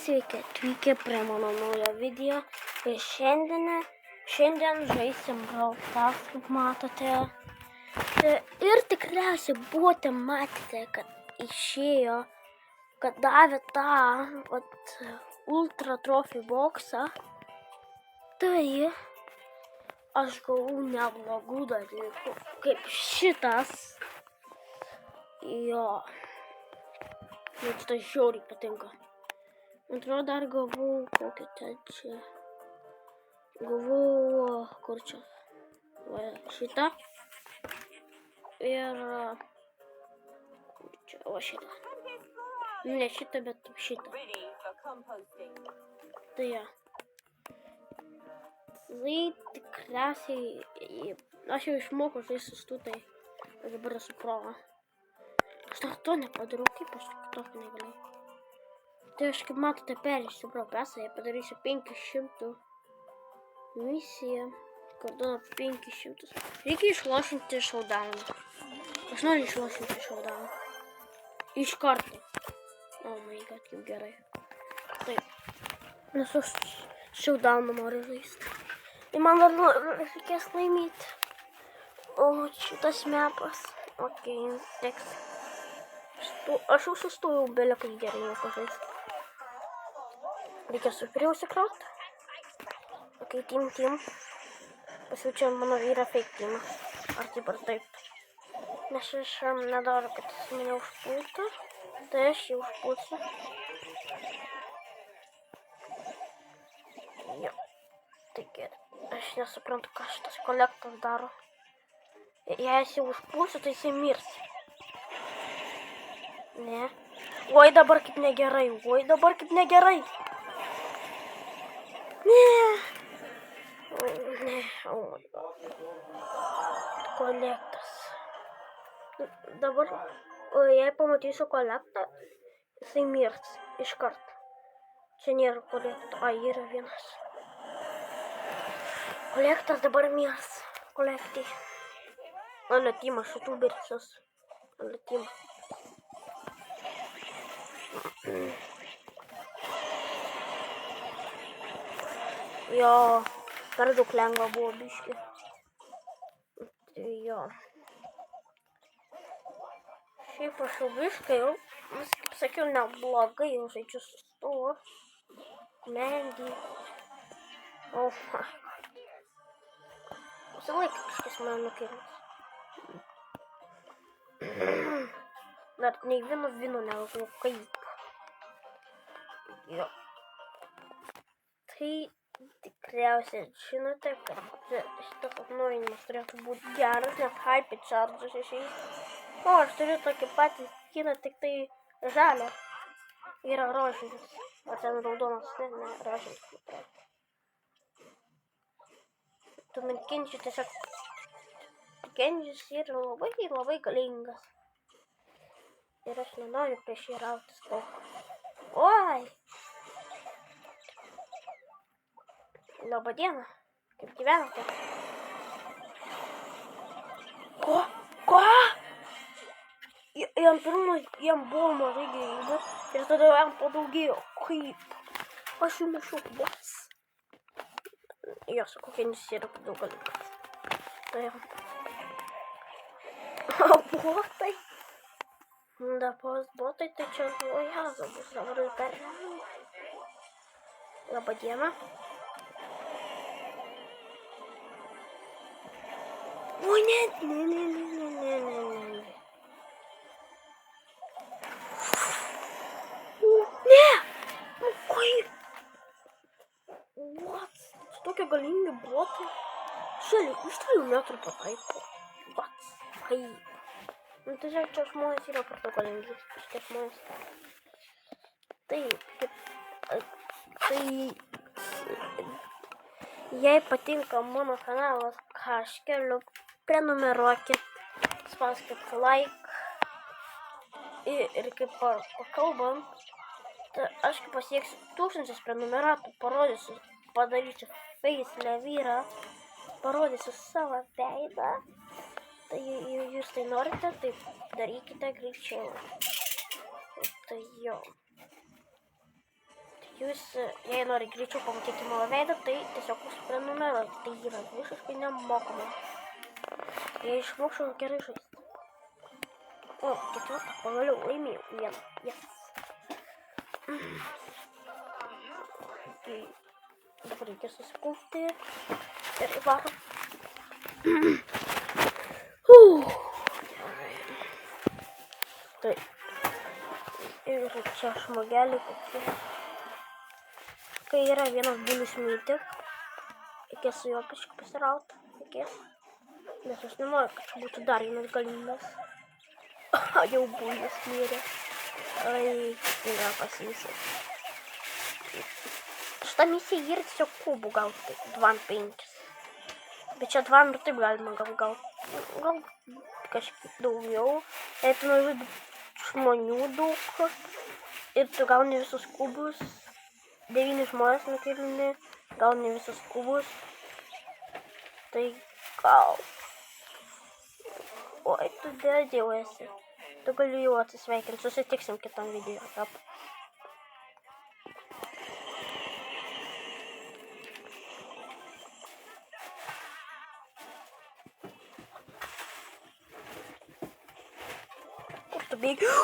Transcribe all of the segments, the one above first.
Sveiki atvykę prie mano naujo video. Ir šiandien žaisim Brawl Stars, kaip matote. Ir tikriausiai buvote matėte, kad išėjo, kad davė tą ultra trophy boxą. Tai aš gavau neblogų dalykų, kaip šitas. Jo. Net tai žiauriai patinka. Atrodo, dar gavau kokį ten čia. Gavau, kur čia? Va, šitą. Ir, kur čia? Va, šitą. Ne šitą, bet šitą. Tai ja. Tai tikriausiai, aš jau išmokau žaisti su tai. Aš dabar esu pro. Aš dar to nepadariau, kaip aš tokį negalėjau. Tai aš, kaip matote, perėsiu pro pesą, padarysiu 500 misiją, kartu 500. Reikia išlošinti showdowną. Aš noriu išlošinti showdowną. Iš karto. Oh my god, kaip gerai. Taip. Nes aš showdowną noriu žaisti. Tai man dar reikės laimėti. O šitas mepas. Ok, teks. Aš jau sustojau belė, kai gerai jau pažaisti. Reikia superiau užsikrauti. Ok, team. Pasiučia mano yra fake teamas. Ar taip ar taip. Nes aš nedoriu, kad jis mane užpultų. Tai aš jį užpulsiu. Jo. Taigi, aš nesuprantu, ką šitas kolektas daro. Jei aš jį užpulsiu, tai jis mirs. Ne. Oi, dabar kaip negerai. Ne. Oh my god. Kolektas. Dabar, jei pamatysiu kolektą, jisai mirs iš karto. Čia nėra kolekto. Ai, yra vienas. Kolektas dabar mirs. Kolektai. Aletimas, youtuberis. Aletimas. Jo, per daug lengva buvo biški. Tai jo. Šiaip aš jau biškai jau, kaip sakiau, neblogai jau žaidžiu su tuo. Mendy. Oh my god. Visą laiką kažkas mane nukėlės. Dar nei vieno negavau, kaip. Jo. Tai tikriausiai žinote, kad šitas atnaujinimas turėtų būti geras, nes Hyper Charge išeis. O, aš turiu tokį patį skiną, tik tai žalę. Yra rožinis. Ar ten raudonas, ne, rožinis. Tu man Kenji tiesiog... Kenjis yra labai galingas. Ir aš nenoriu prieš jį rautis daug. Oi! Labą dieną. Kaip gyvenate? Ko? Jam buvo mažai gyvybių ir tada jam padaugėjo. Kaip? Aš jų nešiau bots. Jo, sakau, Kenjis yra daug galingas. Tai jau. Botai? Dabar botai, tai čia Jaza bus dabar ir perėmė. Labą dieną. O ne. Ne. Kaip? What? Čia tokie galingi botai. Iš 3 metrų pataiko. What? Kaip? Nu, tiesiog čia žmonės yra per daug galingi. Šitie žmonės. Taip. Jei patinka mano kanalas, ką aš keliu, prenumeruokit, spauskit like. Ir kaip pakalbam, tai aš kaip pasieksiu 1000 prenumeratų, padarysiu face levyrą, parodysiu savo veidą. Tai jei jūs tai norite, tai darykite greičiau. Tai jo. jūs, jei nori greičiau pamatyti mano veidą, tai tiesiog užsiprenumeruoti. Tai yra visiškai nemokama. Jei išmokčiau gerai žaisti. O, ketvirtą, pagaliau laimėjau vieną. Yes. Tai dabar reikia susikaupti ir įvarom. Tai ir čia žmogeliai kokie. Kai yra vienas bulius myti, reikės su juo kažkaip pasirauti. Reikės. Nes aš nenoriu, kad čia būtų dar vienas galimybės. Jau bulius mirė. Ai, nepasisė. Šitą misiją yra tiesiog kubų gauti. 2-5. Bet čia 2 ir taip galima gauti. Gal kažkiek daugiau. Jei tu nori žmonių daug ir tu gauni visus kubus. 9 žmonės nukėlini, gauni visus kubus. Tai gal. Oi, tu dėdė jau esi. Tu gali jau atsisveikinti. Susitiksim kitam video. Tap. Kur tu bėgi?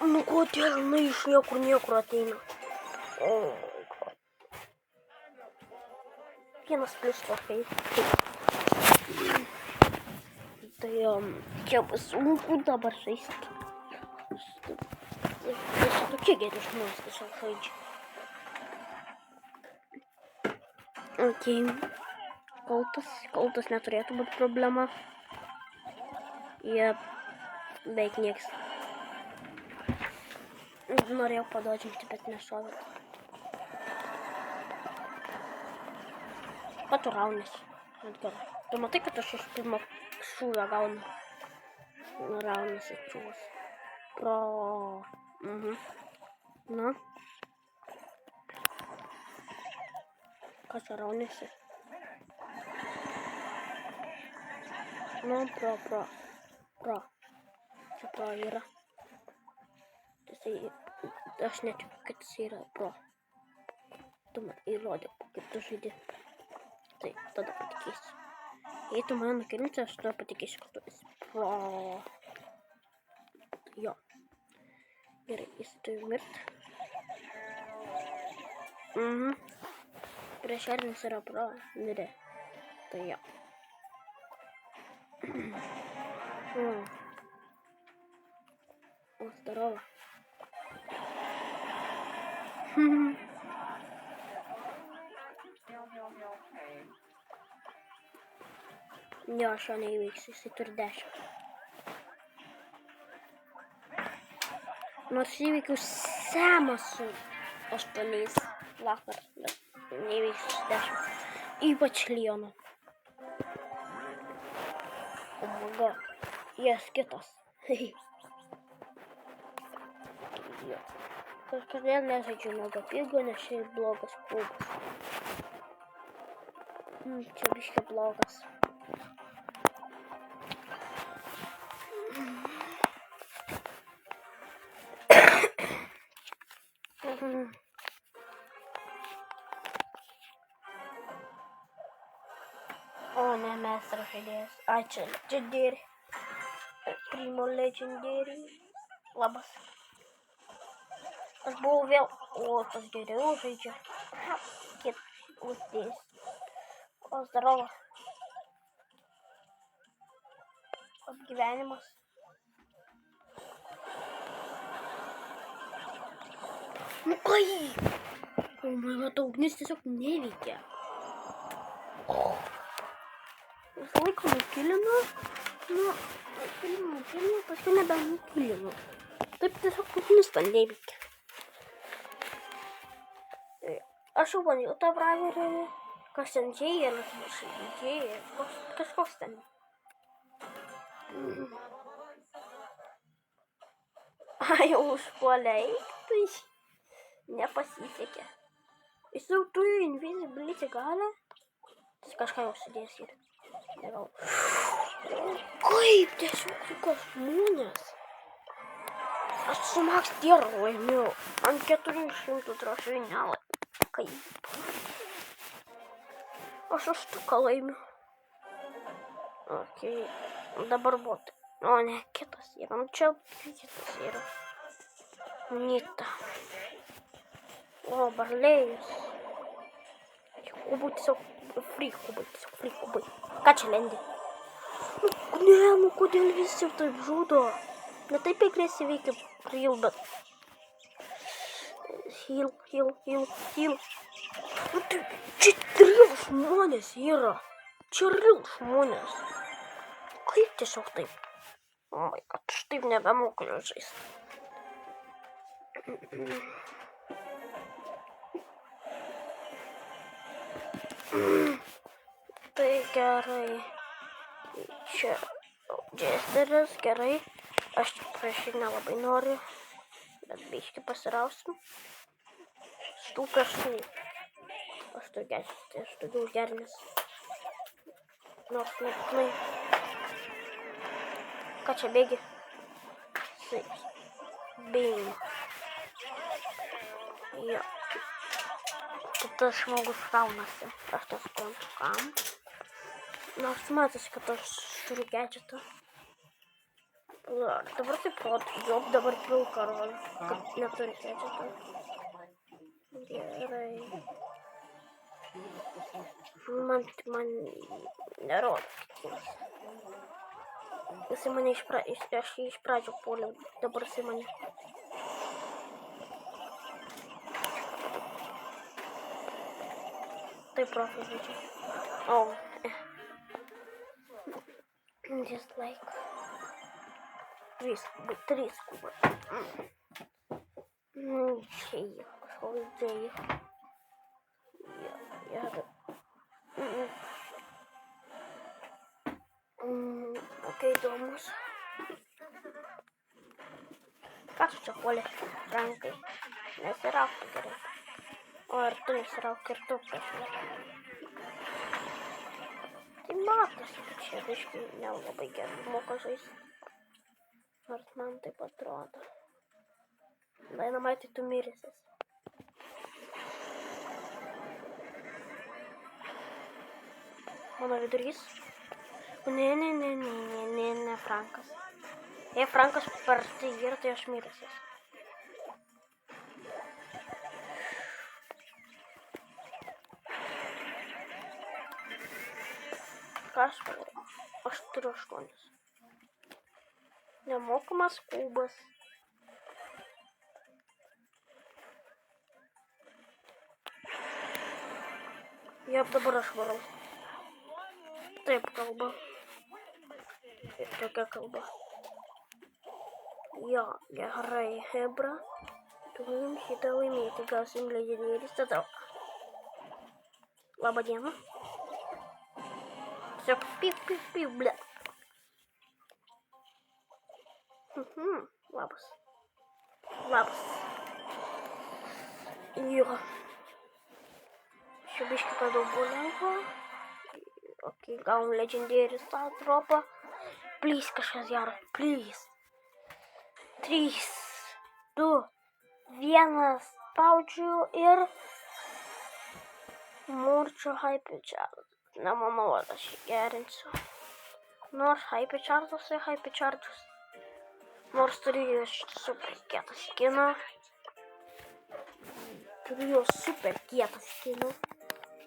Nu kodėl, na iš niekur ateina. Oh my god. Vienas plius tokai. Tai čia bus sunku dabar žaisti. Aš tokie geri žmonės tiesiog žaidžia. Okay. Koltas neturėtų būti problema. Jie beveik nieks. Norėjau padodžinti, bet nešovė. Tu raunasi. Tu matai, kad aš iš pirmo šūvio gaunu. Raunasi čiūvas. Pro. Na. Ką čia raunasi? Nu, pro. Čia pro yra. Aš netikiu, kad jis yra pro. Tu man įrodė, kaip tu žaidi. Tai tada patikėsiu. Jei tu mane nukirinsi, aš tada patikėsiu, kad tu esi pro. Jo. Gerai, jis turi mirti. Prieš Ernis yra pro. Mirė. Tai jo. O, zdarova. Jo, aš jo neįveiksiu, jisai turi 10. Nors įveikiau Semą su 8 vakar, bet neįveiksiu 10. Ypač Leoną. Oh my god. Jas kitas. Kažkodėl nežaidžiu Megapigo, nes čia blogas klubas. Čia biškė blogas. O ne, mestras žaidėjas. Ai, čia Legendary. Primo Legendary. Labas. Aš buvau vėl. O, tas geriau žaidžia. Kit uždės. O, zdarova. Apgyvenimas. Nu kaip? O, mano ugnis tiesiog neveikia. Visą laiką nukilinu. Nukilinu, paskui nebenukilinu. Taip tiesiog ugnis ten neveikia. Aš jau bandžiau tą praverį. Kas ten džėja, kažkoks ten. Ai, jau užpuoliai. Tai nepasisekė. Jis jau turi invisibility galę. Jis kažką jau sudės ir. Negal. Kaip tiesiog tokios žmonės? Aš su Max Tier laimiu. Ant 400 trofėjų. Kaip? Aš 8 laimiu. Okei. Dabar bot. O ne, kitas yra. Nu čia kitas yra. Nita. O, Barlėjus. Kubai tiesiog free kubai. Ką čia lendi? Ne, nu kodėl visi taip žudo? Ne taip agresyviai kaip Real, bet... Heal. Nu tai čia Real žmonės yra. Čia Real žmonės. Kaip tiesiog taip? O my god, aš taip nebemoku žaisti. Tai gerai. Čia Jesteris, gerai. Aš prieš jį nelabai noriu. Bet biškį pasirausim. Stūpėšų. Aš daugiau gerinis. Nors nebūtinai. Ką čia bėgi? Bing. Jo. Kitas žmogus raunasi. Aš tas suprantu kam. Nors matys, kad aš turiu gadgetą. Dabar taip pat, jog dabar pilka rodo, kad neturi gadgetą. Gerai. Man nerodo kitiems. Jisai mane aš jį iš pradžio puoliau, dabar jisai mane. Taip profai žaidžia. Oh. Dislike. 3 kubai. Čia jie kažkoks dėjai. Ok, įdomus. Ką tu čia puolė, Frankai? Nesirauk tu gerai. O ir tu nesirauk ir tu kažkaip. Tai matosi, kad čia biškai nelabai gerai moka žaisti. Nors man taip atrodo. Dynamite, tu miręsis. Mano vidurys. Ne, Frankas. Jei Frankas per tai yra, tai aš miręsis. Ką aš padariau? Aš turiu 8. Nemokamas kubas. Jep, dabar aš varau. Taip kalba. Ir tokia kalba. Jo, gerai, Hebra. Turim šitą laimėti, gausim legendėris, tada. Labą dieną. Tiesiog piu, ble. Labas. Jo. Čia biškį per daug buvo lengva. Ok, gavom legendėris tą dropą. Please, kažkas gero. Please. 3, 2, 1. Spaudžiu ir... Murčio Hypercharge. Nemanau, aš jį gerinsiu. Nors Hypercharge'as ir Hypercharge'as. Nors turiu super kietą skiną.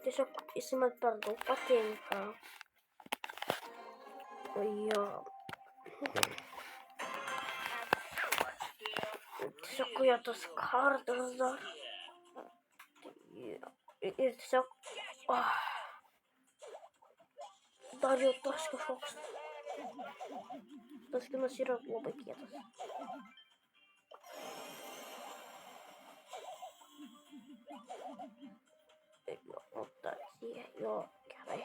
Tiesiog jis man per daug patinka. Jo. Tiesiog jo tas kartas dar. Ir tiesiog... Dar jau tas kažkoks. Tas skinas yra labai kietas. Jo, gerai.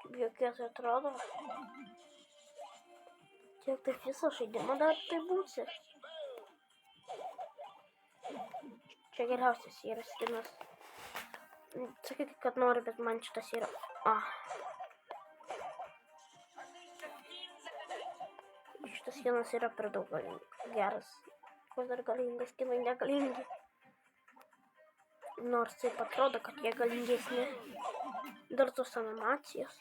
Kaip jokies atrodo. Tiek taip visą žaidimą dar tai būsi. Čia geriausias yra skinas. Sakykit, kad nori, bet man šitas yra... Šitas skinas yra per daug geras. Kuo dar galingas, kinai negalingi. Nors taip atrodo, kad jie galingesni. Dar tos animacijos.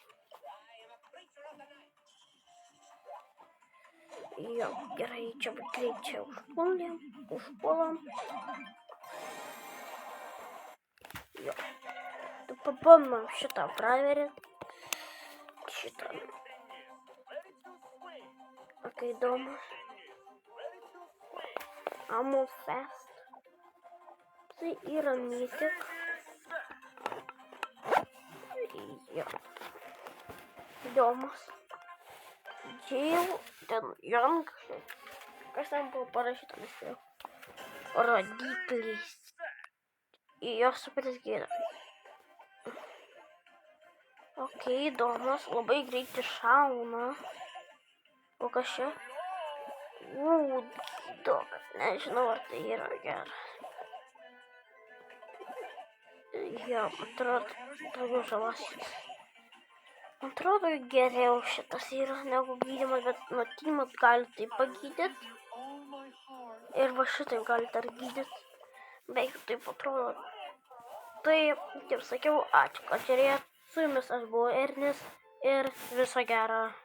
Jo, gerai, čia greičiau užpuolam. Jo. Tu pabandom šitą praverint. Šitą. Ok, įdomu. Ammo Fest. Tai yra Mythic. Jo. Įdomus. Jail, ten Young. Kas ten buvo parašyta, nespėjau. Rodiklis. Jos superis gerai. Ok, įdomus, labai greitai šauna. O kas čia? Gydokas, nežinau, ar tai yra gerai. Jo, atrodo, daugiau žalos. Atrodo, geriau šitas yra negu gydymas, bet nuo tymų gali tai pagydyti. Ir va šitaip gali dar gydyti. Beveik taip atrodo. Tai, kaip sakiau, ačiū, kad žiūrėjot. Su jumis aš buvau Ernis ir viso gero.